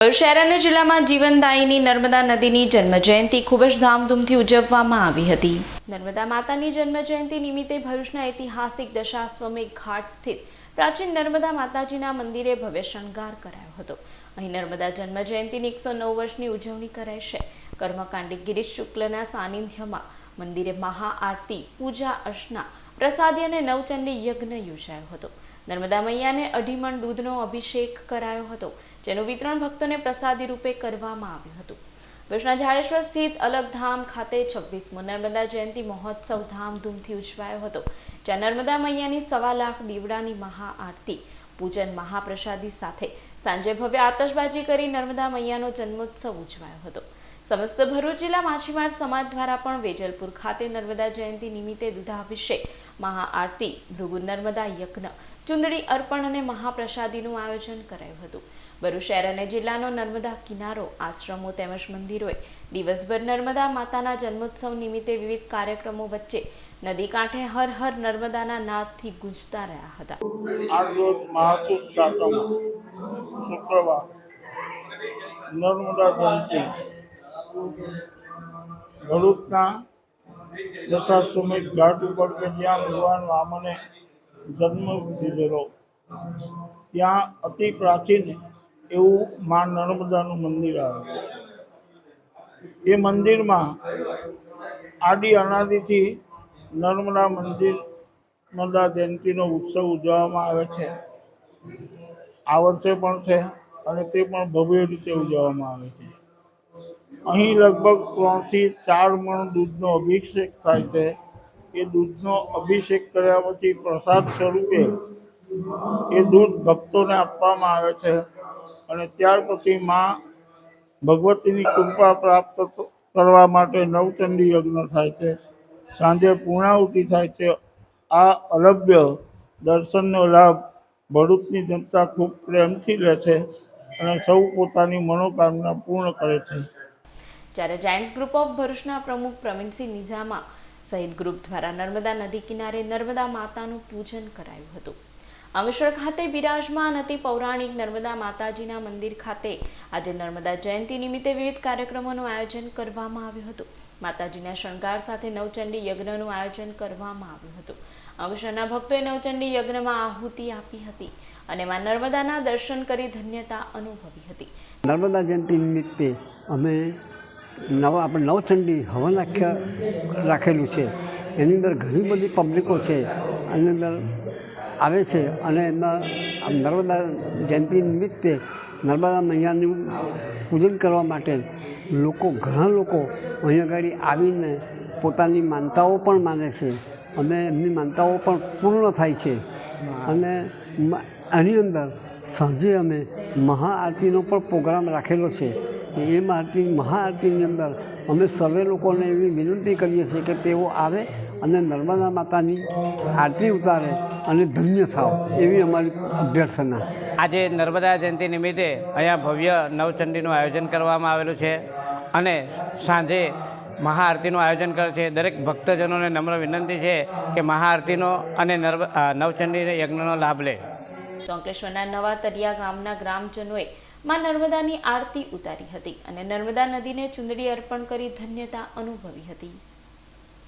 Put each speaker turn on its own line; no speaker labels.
શહેર અને જિલ્લામાં જીવનદાયિની નર્મદા નદીની જન્મજયંતિ ખૂબ જ ધામધૂમથી ઉજવવામાં આવી હતી। નર્મદા માતાની જન્મજયંતિ નિમિત્તે ભરૂચના ઐતિહાસિક દશાશ્વમેઘ ઘાટ સ્થિત પ્રાચીન નર્મદા માતાજીના મંદિરે ભવ્ય શણગાર કરાયો હતો। અહીં નર્મદા જન્મજયંતિની 109 વર્ષની ઉજવણી કરાઈ છે। કર્મકાંડી ગિરીશ શુક્લના સાનિધ્યમાં મંદિરે મહાઆરતી, પૂજા અર્ચના, પ્રસાદી અને નવચંડી યજ્ઞ યોજાયો હતો। નર્મદા મૈયાને 2.5 મણ દૂધનો અભિષેક કરાયો હતો, જેનું વિતરણ ભક્તોને પ્રસાદી રૂપે કરવામાં આવ્યું હતું। ભરૂચના ઝાડેશ્વર સ્થિત અલગધામ ખાતે 26મો નર્મદા જયંતિ મહોત્સવ ધામધૂમથી ઉજવાયો હતો, જ્યાં નર્મદા મૈયાની 1.25 લાખ દીવડાની મહાઆરતી, પૂજન, મહાપ્રસાદી સાથે સાંજે ભવ્ય આતશબાજી કરી નર્મદા મૈયાનો જન્મોત્સવ ઉજવાયો હતો। સમસ્ત ભરૂચ જિલ્લા માછીમાર સમાજ દ્વારા પણ વેજલપુર ખાતે નર્મદા જયંતિ નિમિત્તે દૂધાભિષેક, મહાઆરતી, ભૃગુ નર્મદા યજ્ઞ, ચુંદડી અર્પણ અને મહાપ્રસાદીનું આયોજન કરાયું હતું। ભરૂચ શહેર અને જિલ્લાનો નર્મદા કિનારો, આશ્રમો તેમજ મંદિરોએ દિવસભર નર્મદા માતાના જન્મોત્સવ નિમિત્તે વિવિધ કાર્યક્રમો વચ્ચે નદી કાંઠે હર હર નર્મદાના નાદથી ગુંજતા રહ્યા હતા।
આજ રોજ મહાસુદ સાતમ શુક્રવાર નર્મદા જયંતિ ભરૂચના દશાશ્વમેઘ ઘાટ ઉપર કે જ્યાં ભગવાન વામને જન્મ લીધેલો, ત્યાં અતિ પ્રાચીન એવું મા નર્મદાનું મંદિર આવેલું છે। એ મંદિરમાં આદિ અનાદિથી નર્મદા જયંતિનો ઉત્સવ ઉજવવામાં આવે છે। આ વર્ષે પણ છે અને તે પણ ભવ્ય રીતે ઉજવવામાં આવે છે। અહીં લગભગ 3 થી 4 મણ દૂધનો અભિષેક થાય છે। એ દૂધનો અભિષેક કર્યા પછી પ્રસાદ સ્વરૂપે એ દૂધ ભક્તોને આપવામાં આવે છે અને ત્યાર પછી મા ભગવતીની કૃપા પ્રાપ્ત કરવા માટે નવચંડી યજ્ઞ થાય છે। સાંજે પૂર્ણાહુતિ થાય છે। આ અલભ્ય દર્શનનો લાભ ભરૂચની જનતા ખૂબ પ્રેમથી લે છે અને સૌ પોતાની મનોકામના પૂર્ણ કરે છે।
જ્યારે જાયન્ટ્સ ગ્રુપ ઓફ ભરૂચના પ્રમુખ પ્રવીણસિંહ નિઝામા સહિત ગ્રુપ દ્વારા નર્મદા નદી કિનારે નર્મદા માતાનું પૂજન કરાયું હતું। અંકલેશ્વર ખાતે બિરાજમાન અતિ પૌરાણિક નર્મદા માતાજીના મંદિર ખાતે આજે નર્મદા જયંતિ નિમિત્તે વિવિધ કાર્યક્રમોનું આયોજન કરવામાં આવ્યું હતું। માતાજીના શણગાર સાથે નવચંડી યજ્ઞનું આયોજન કરવામાં આવ્યું હતું। અંકલેશ્વરના ભક્તોએ નવચંડી યજ્ઞમાં આહુતિ આપી હતી અને માં નર્મદાના દર્શન કરી ધન્યતા અનુભવી હતી।
નર્મદા જયંતિ નિમિત્તે અમે નવચંડી હવન રાખેલું છે। એની અંદર ઘણી બધી પબ્લિકો છે, એની અંદર આવે છે અને એમના નર્મદા જયંતિ નિમિત્તે નર્મદા મૈયાનું પૂજન કરવા માટે ઘણા લોકો અહીં આગળ આવીને પોતાની માનતાઓ પણ માને છે અને એમની માનતાઓ પણ પૂર્ણ થાય છે। અને આની અંદર સાંજે અમે મહાઆરતીનો પણ પ્રોગ્રામ રાખેલો છે। એ મહાઆરતીની અંદર અમે સર્વે લોકોને એવી વિનંતી કરીએ છીએ કે તેઓ આવે અને નર્મદા માતાની આરતી ઉતારે અને ધન્ય થાવ, એવી અમારી અભ્યર્થના।
આજે નર્મદા જયંતિ નિમિત્તે અહીંયા ભવ્ય નવચંડીનું આયોજન કરવામાં આવેલું છે અને સાંજે મહાઆરતીનું આયોજન કરે છે। દરેક ભક્તજનોને નમ્ર વિનંતી છે કે મહાઆરતીનો અને નવચંડી યજ્ઞનો લાભ લે।
અંકલેશ્વરના નવા તરિયા ગામના ગ્રામજનોએ માં નર્મદાની આરતી ઉતારી હતી અને નર્મદા નદીને ચુંદડી અર્પણ કરી ધન્યતા અનુભવી હતી।